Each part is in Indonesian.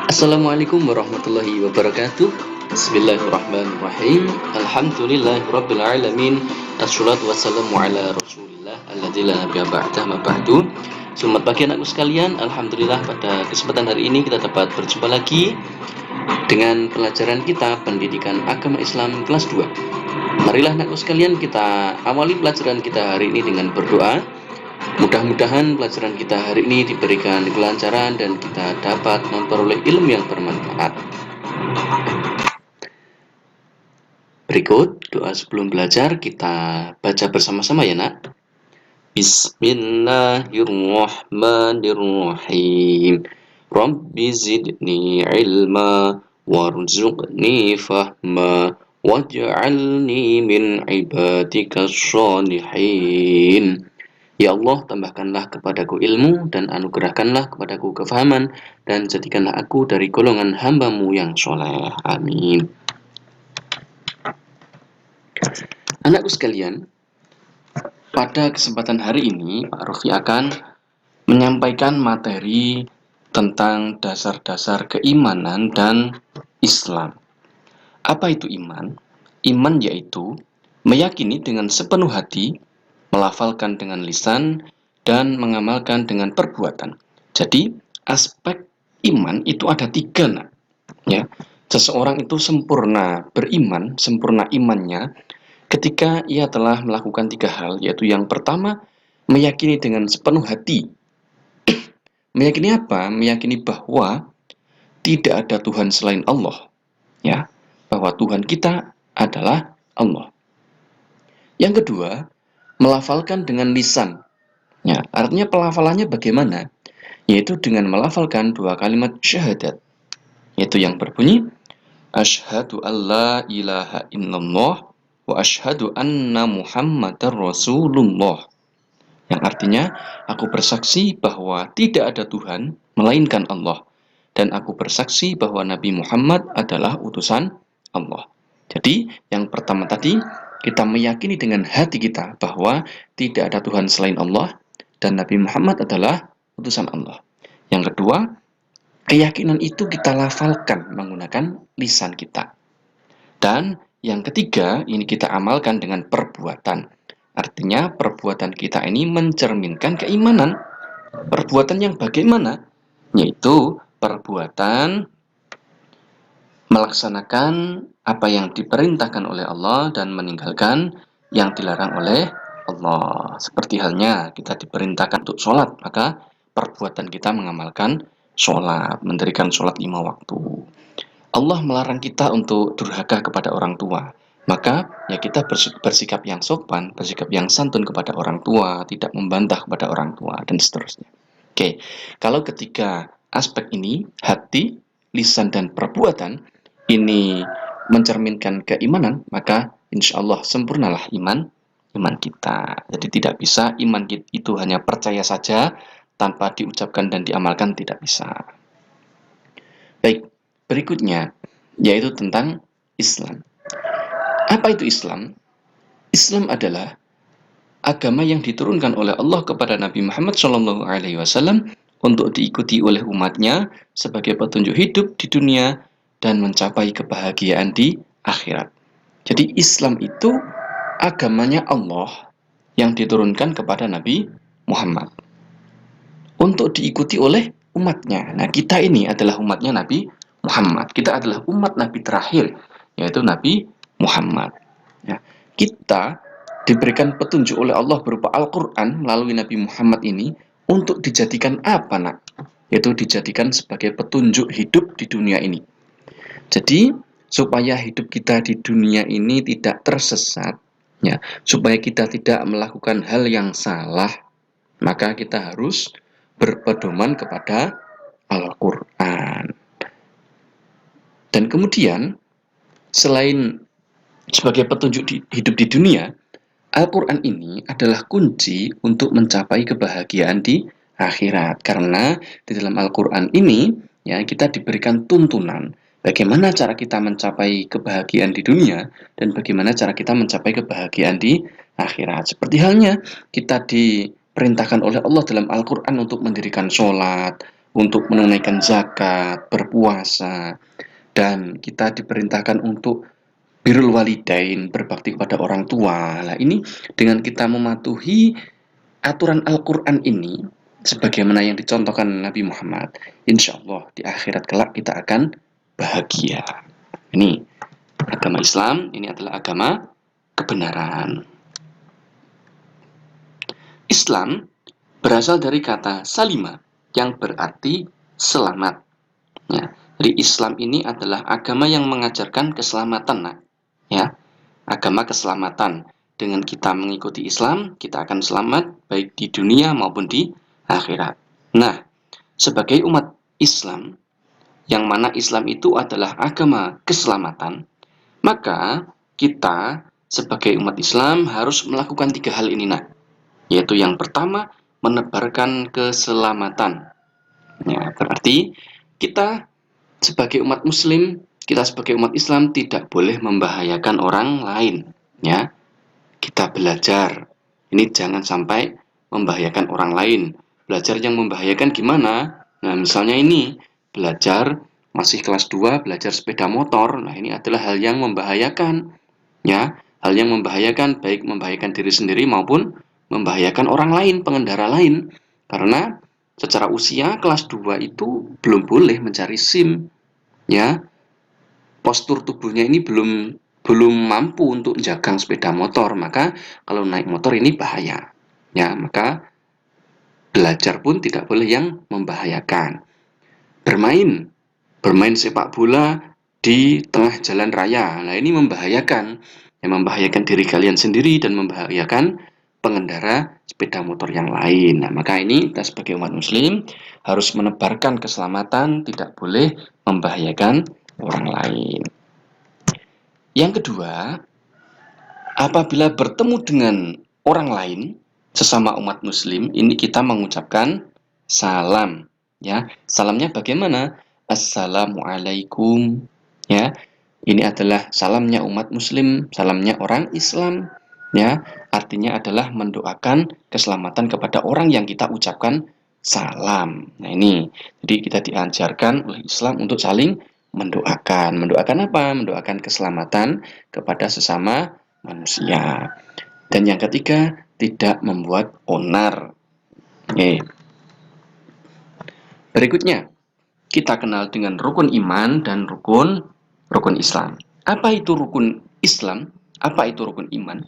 Assalamualaikum warahmatullahi wabarakatuh. Bismillahirrahmanirrahim. Alhamdulillahirabbil alamin. Assalatu wassalamu ala Rasulillah alladzi la nabiyya ba'da ma ba'du. Selamat pagi anakku sekalian. Alhamdulillah pada kesempatan hari ini kita dapat berjumpa lagi dengan pelajaran kita Pendidikan Agama Islam kelas 2. Marilah anakku sekalian kita awali pelajaran kita hari ini dengan berdoa. Mudah-mudahan pelajaran kita hari ini diberikan kelancaran dan kita dapat memperoleh ilmu yang bermanfaat. Berikut doa sebelum belajar kita baca bersama-sama ya nak. Bismillahirrahmanirrahim. Rabbi zidni ilma warzuqni fahma waj'alni min ibadikas sholihin. Ya Allah, tambahkanlah kepadaku ilmu dan anugerahkanlah kepadaku kefahaman dan jadikanlah aku dari golongan hamba-Mu yang soleh. Amin. Anakku sekalian, pada kesempatan hari ini Pak Rofi akan menyampaikan materi tentang dasar-dasar keimanan dan Islam. Apa itu iman? Iman yaitu meyakini dengan sepenuh hati, melafalkan dengan lisan, dan mengamalkan dengan perbuatan. Jadi, aspek iman itu ada 3, nak. Ya, seseorang itu sempurna beriman, sempurna imannya ketika ia telah melakukan 3 hal, yaitu yang pertama, meyakini dengan sepenuh hati. Meyakini apa? Meyakini bahwa tidak ada Tuhan selain Allah. Ya, bahwa Tuhan kita adalah Allah. Yang kedua, melafalkan dengan lisan. Ya, artinya pelafalannya bagaimana? Yaitu dengan melafalkan 2 kalimat syahadat. Yaitu yang berbunyi asyhadu alla ilaha illallah wa asyhadu anna muhammadar rasulullah. Yang artinya aku bersaksi bahwa tidak ada Tuhan melainkan Allah dan aku bersaksi bahwa Nabi Muhammad adalah utusan Allah. Jadi, yang pertama tadi kita meyakini dengan hati kita bahwa tidak ada Tuhan selain Allah dan Nabi Muhammad adalah utusan Allah. Yang kedua, keyakinan itu kita lafalkan menggunakan lisan kita. Dan yang ketiga, ini kita amalkan dengan perbuatan. Artinya perbuatan kita ini mencerminkan keimanan. Perbuatan yang bagaimana? Yaitu perbuatan melaksanakan apa yang diperintahkan oleh Allah dan meninggalkan yang dilarang oleh Allah. Seperti halnya kita diperintahkan untuk sholat, maka perbuatan kita mengamalkan sholat, mendirikan sholat 5 waktu. Allah melarang kita untuk durhaka kepada orang tua, maka ya kita bersikap yang sopan, bersikap yang santun kepada orang tua, tidak membantah kepada orang tua, dan seterusnya. Oke, kalau ketiga aspek ini, hati, lisan, dan perbuatan, ini mencerminkan keimanan, maka insya Allah sempurnalah iman kita. Jadi tidak bisa iman itu hanya percaya saja tanpa diucapkan dan diamalkan, tidak bisa. Baik, berikutnya yaitu tentang Islam. Apa itu Islam? Islam adalah agama yang diturunkan oleh Allah kepada Nabi Muhammad SAW untuk diikuti oleh umatnya sebagai petunjuk hidup di dunia dan mencapai kebahagiaan di akhirat. Jadi Islam itu agamanya Allah yang diturunkan kepada Nabi Muhammad untuk diikuti oleh umatnya. Nah, kita ini adalah umatnya Nabi Muhammad. Kita adalah umat Nabi terakhir, yaitu Nabi Muhammad. Ya, kita diberikan petunjuk oleh Allah berupa Al-Quran melalui Nabi Muhammad ini untuk dijadikan apa, nak? Yaitu dijadikan sebagai petunjuk hidup di dunia ini. Jadi, supaya hidup kita di dunia ini tidak tersesat, ya, supaya kita tidak melakukan hal yang salah, maka kita harus berpedoman kepada Al-Quran. Dan kemudian, selain sebagai petunjuk hidup di dunia, Al-Quran ini adalah kunci untuk mencapai kebahagiaan di akhirat. Karena di dalam Al-Quran ini, ya, kita diberikan tuntunan bagaimana cara kita mencapai kebahagiaan di dunia dan bagaimana cara kita mencapai kebahagiaan di akhirat. Seperti halnya kita diperintahkan oleh Allah dalam Al-Quran untuk mendirikan sholat, untuk menunaikan zakat, berpuasa, dan kita diperintahkan untuk birrul walidain, berbakti kepada orang tua. Nah, ini dengan kita mematuhi aturan Al-Quran ini, sebagaimana yang dicontohkan Nabi Muhammad, insya Allah di akhirat kelak kita akan bahagia. Ini agama Islam, ini adalah agama kebenaran. Islam berasal dari kata salima yang berarti selamat. Ya, jadi Islam ini adalah agama yang mengajarkan keselamatan, nak. Ya, agama keselamatan. Dengan kita mengikuti Islam, kita akan selamat baik di dunia maupun di akhirat. Nah, sebagai umat Islam, yang mana Islam itu adalah agama keselamatan, maka kita sebagai umat Islam harus melakukan 3 hal ini, nah. Yaitu yang pertama, menebarkan keselamatan. Ya, berarti kita sebagai umat Muslim, kita sebagai umat Islam tidak boleh membahayakan orang lain. Ya, kita belajar. Ini jangan sampai membahayakan orang lain. Belajar yang membahayakan gimana? Nah, misalnya ini, belajar masih kelas 2, belajar sepeda motor. Nah, ini adalah hal yang membahayakan. Ya, hal yang membahayakan, baik membahayakan diri sendiri maupun membahayakan orang lain, pengendara lain. Karena secara usia kelas 2 itu belum boleh mencari SIM. Ya, postur tubuhnya ini belum mampu untuk jagang sepeda motor, maka kalau naik motor ini bahaya. Ya, maka belajar pun tidak boleh yang membahayakan. Bermain sepak bola di tengah jalan raya. Nah, ini membahayakan. Yang membahayakan diri kalian sendiri dan membahayakan pengendara sepeda motor yang lain. Nah, maka ini kita sebagai umat muslim harus menebarkan keselamatan, tidak boleh membahayakan orang lain. Yang kedua, apabila bertemu dengan orang lain, sesama umat muslim, ini kita mengucapkan salam. Ya, salamnya bagaimana? Assalamualaikum. Ya, ini adalah salamnya umat muslim, salamnya orang Islam. Ya, artinya adalah mendoakan keselamatan kepada orang yang kita ucapkan salam. Nah, ini jadi kita diajarkan oleh Islam untuk saling mendoakan. Mendoakan apa? Mendoakan keselamatan kepada sesama manusia. Dan yang ketiga, tidak membuat onar. Oke. Berikutnya, kita kenal dengan rukun iman dan rukun Islam. Apa itu rukun Islam? Apa itu rukun iman?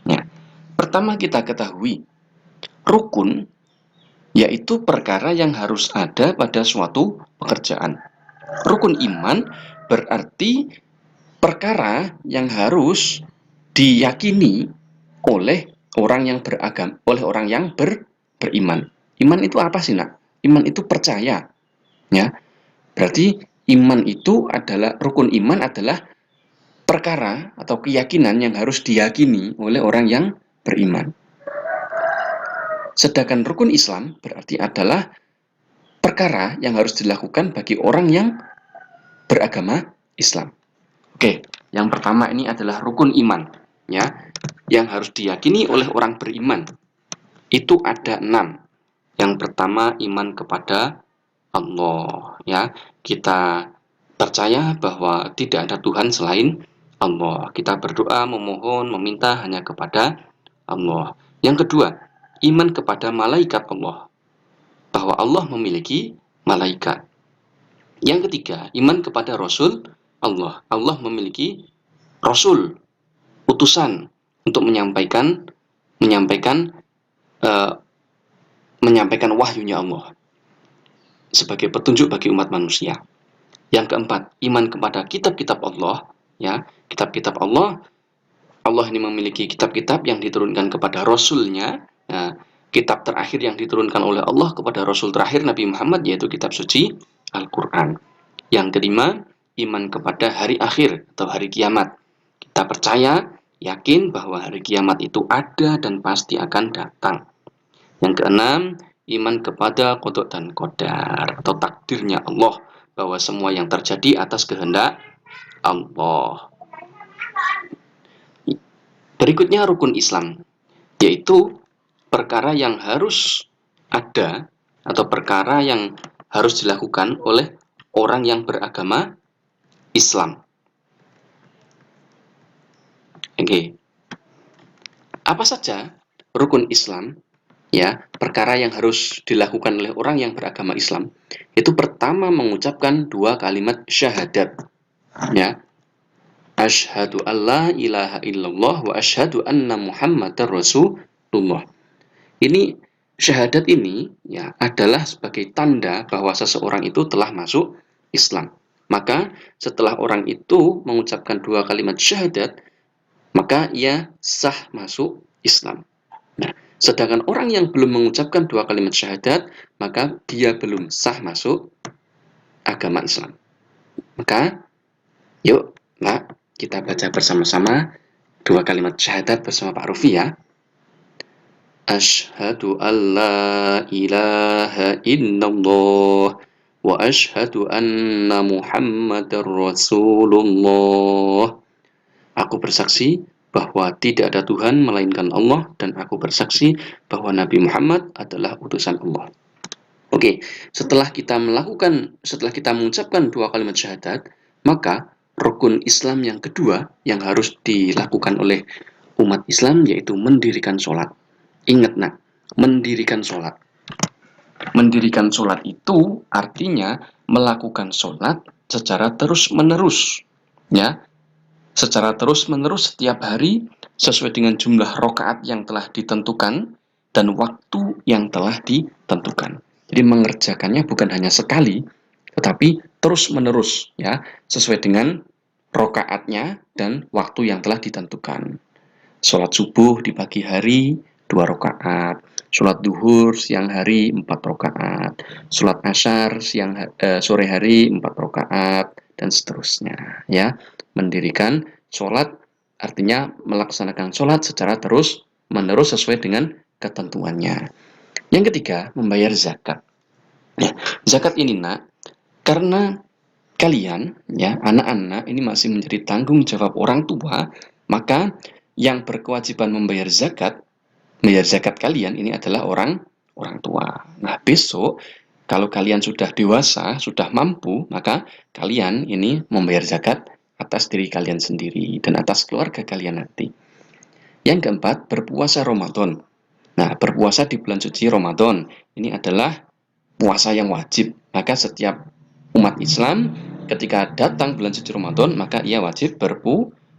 Ya. Pertama kita ketahui, rukun yaitu perkara yang harus ada pada suatu pekerjaan. Rukun iman berarti perkara yang harus diyakini oleh orang yang beragama, oleh orang yang beriman. Iman itu apa sih, nak? Iman itu percaya. Ya. Berarti iman itu adalah, rukun iman adalah perkara atau keyakinan yang harus diyakini oleh orang yang beriman. Sedangkan rukun Islam berarti adalah perkara yang harus dilakukan bagi orang yang beragama Islam. Oke, yang pertama ini adalah rukun iman, ya, yang harus diyakini oleh orang beriman. Itu ada 6. Yang pertama, iman kepada Allah, ya. Kita percaya bahwa tidak ada Tuhan selain Allah. Kita berdoa, memohon, meminta hanya kepada Allah. Yang kedua, iman kepada malaikat Allah, bahwa Allah memiliki malaikat. Yang ketiga, iman kepada Rasul Allah. Allah memiliki Rasul, utusan untuk menyampaikan wahyunya Allah sebagai petunjuk bagi umat manusia. Yang keempat, iman kepada kitab-kitab Allah, ya. Kitab-kitab Allah, Allah ini memiliki kitab-kitab yang diturunkan kepada Rasulnya. Nah, kitab terakhir yang diturunkan oleh Allah kepada Rasul terakhir Nabi Muhammad yaitu kitab suci Al-Quran. Yang kelima, iman kepada hari akhir atau hari kiamat. Kita percaya, yakin bahwa hari kiamat itu ada dan pasti akan datang. Yang keenam, iman kepada qada dan qadar atau takdirnya Allah, bahwa semua yang terjadi atas kehendak Allah. Berikutnya rukun Islam, yaitu perkara yang harus ada atau perkara yang harus dilakukan oleh orang yang beragama Islam. Oke. Apa saja rukun Islam? Ya, perkara yang harus dilakukan oleh orang yang beragama Islam itu pertama mengucapkan dua kalimat syahadat. Ya, asyhadu alla ilaha illallah wa asyhadu anna muhammadar rasulullah. Ini syahadat ini ya adalah sebagai tanda bahwa seseorang itu telah masuk Islam. Maka setelah orang itu mengucapkan dua kalimat syahadat, maka ia sah masuk Islam. Nah, sedangkan orang yang belum mengucapkan dua kalimat syahadat, maka dia belum sah masuk agama Islam. Maka, yuk, Nak, kita baca bersama-sama dua kalimat syahadat bersama Pak Rufi ya. Asyhadu an la ilaha illallah wa asyhadu anna muhammadar rasulullah. Aku bersaksi bahwa tidak ada Tuhan melainkan Allah dan aku bersaksi bahwa Nabi Muhammad adalah utusan Allah. Oke, setelah kita mengucapkan dua kalimat syahadat, maka rukun Islam yang kedua yang harus dilakukan oleh umat Islam yaitu mendirikan sholat. Ingat nak, mendirikan sholat. Mendirikan sholat itu artinya melakukan sholat secara terus-menerus. Ya, secara terus-menerus setiap hari sesuai dengan jumlah rakaat yang telah ditentukan dan waktu yang telah ditentukan. Jadi mengerjakannya bukan hanya sekali, tetapi terus-menerus ya, sesuai dengan rakaatnya dan waktu yang telah ditentukan. Sholat subuh di pagi hari 2 rakaat, sholat duhur siang hari 4 rakaat, sholat asyar sore hari 4 rakaat dan seterusnya ya. Mendirikan sholat artinya melaksanakan sholat secara terus menerus sesuai dengan ketentuannya. Yang ketiga, membayar zakat. Ya, zakat ini nak, karena kalian ya anak-anak ini masih menjadi tanggung jawab orang tua, maka yang berkewajiban membayar zakat kalian ini adalah orang tua. Nah, besok kalau kalian sudah dewasa, sudah mampu, maka kalian ini membayar zakat atas diri kalian sendiri dan atas keluarga kalian nanti. Yang keempat, berpuasa Ramadan. Nah, berpuasa di bulan suci Ramadan ini adalah puasa yang wajib. Maka setiap umat Islam ketika datang bulan suci Ramadan, maka ia wajib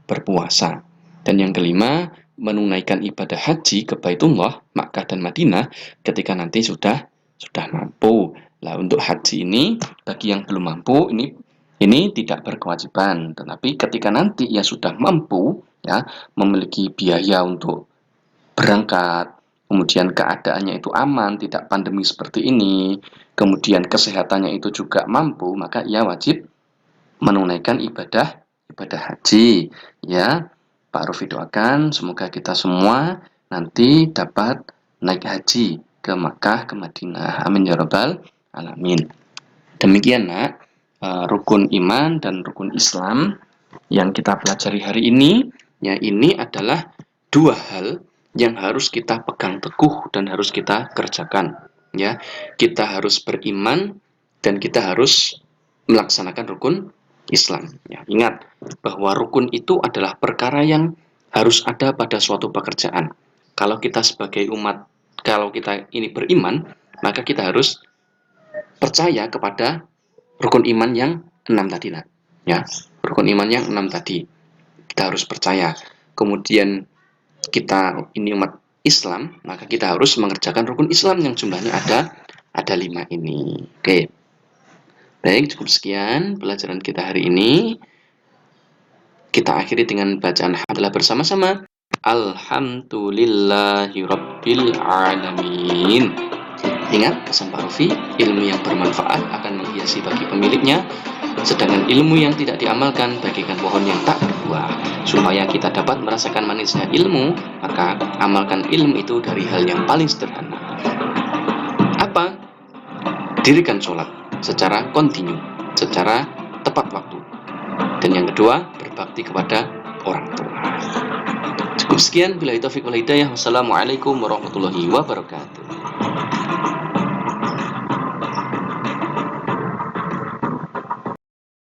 berpuasa. Dan yang kelima, menunaikan ibadah haji ke Baitullah, Makkah dan Madinah ketika nanti sudah mampu. Lah untuk haji ini bagi yang belum mampu ini tidak berkewajiban, tetapi ketika nanti ia sudah mampu ya memiliki biaya untuk berangkat, kemudian keadaannya itu aman, tidak pandemi seperti ini, kemudian kesehatannya itu juga mampu, maka ia wajib menunaikan ibadah haji ya. Pak Rufi doakan semoga kita semua nanti dapat naik haji ke Makkah, ke Madinah. Amin ya rabbal alamin. Demikian nak, rukun iman dan rukun Islam yang kita pelajari hari ini. Ya, ini adalah dua hal yang harus kita pegang teguh dan harus kita kerjakan. Ya, kita harus beriman dan kita harus melaksanakan rukun Islam. Ya, ingat bahwa rukun itu adalah perkara yang harus ada pada suatu pekerjaan. Kalau kita sebagai umat, kalau kita ini beriman, maka kita harus percaya kepada rukun iman yang 6 tadi, nah. Ya, rukun iman yang 6 tadi. Kita harus percaya. Kemudian kita ini umat Islam, maka kita harus mengerjakan rukun Islam yang jumlahnya ada 5 ini. Oke. Baik, cukup sekian pelajaran kita hari ini. Kita akhiri dengan bacaan hamdalah bersama-sama. Alhamdulillahirabbil alamin. Ingat pesan Pak Rufi, ilmu yang bermanfaat akan menghiasi bagi pemiliknya, sedangkan ilmu yang tidak diamalkan bagaikan pohon yang tak berbuah. Supaya kita dapat merasakan manisnya ilmu, maka amalkan ilmu itu dari hal yang paling sederhana. Apa? Dirikan sholat secara kontinu, secara tepat waktu. Dan yang kedua, berbakti kepada orang tua. Cukup sekian, billahi taufiq wal hidayah. Wassalamualaikum warahmatullahi wabarakatuh.